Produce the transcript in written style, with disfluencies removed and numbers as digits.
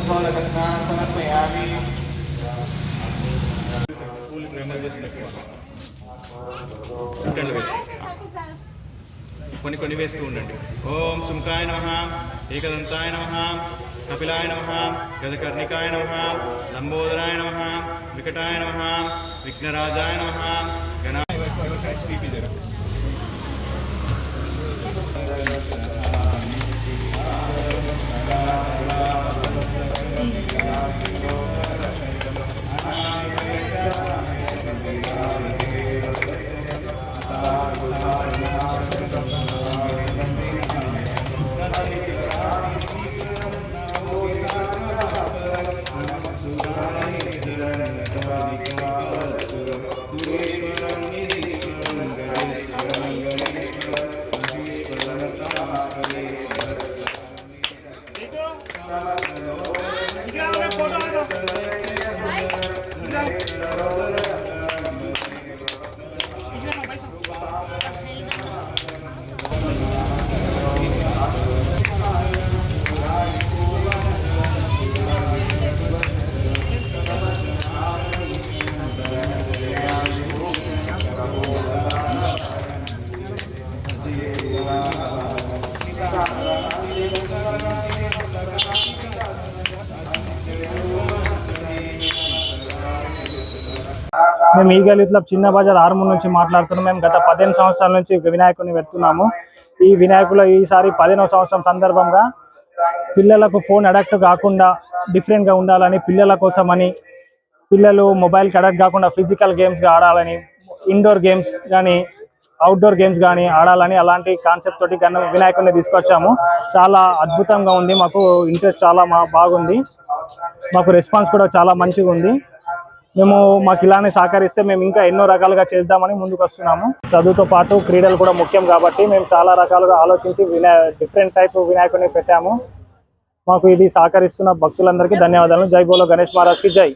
समर्पयामि। కొన్ని వేస్తూ ఉండండి. ఓం సుంకాయ నమః, ఏకదంతాయ నమః, కపిలాయ నమః, గజకర్ణికాయ నమః, లంబోదరాయ నమః, వికటాయ నమః, విఘ్నరాజాయ నమః, గణాయ మేము ఈ గలీలో చిన్న బజార్ ఆర్మూర్ నుంచి మాట్లాడుతున్నాం. మేము గత 15 సంవత్సరాల నుంచి వినాయకుడిని పెడుతున్నాము. ఈ వినాయకుల ఈసారి 15వ సంవత్సరం సందర్భంగా పిల్లలకు ఫోన్ అడాక్ట్ కాకుండా డిఫరెంట్గా ఉండాలని, పిల్లల కోసమని, పిల్లలు మొబైల్కి అడాక్ట్ కాకుండా ఫిజికల్ గేమ్స్గా ఆడాలని, ఇండోర్ గేమ్స్ కానీ అవుట్డోర్ గేమ్స్ కానీ ఆడాలని అలాంటి కాన్సెప్ట్ తోటి వినాయకుడిని తీసుకొచ్చాము. చాలా అద్భుతంగా ఉంది. మాకు ఇంట్రెస్ట్ చాలా బాగుంది. మాకు రెస్పాన్స్ కూడా చాలా మంచిగా ఉంది. మాకు ఇలానే సహకరిస్తే మేము ఇంకా ఎన్నో రకాలుగా చేద్దామని ముందుకు వస్తున్నాము. చదువుతో పాటు క్రీడలు కూడా ముఖ్యం కాబట్టి మేము చాలా రకాలుగా ఆలోచించి డిఫరెంట్ టైప్ వినాయకుడిని పెట్టాము. మాకు ఇది సహకరిస్తున్న భక్తులందరికీ ధన్యవాదాలు. జై బోలో గణేష్ మహారాజ్ కి జై.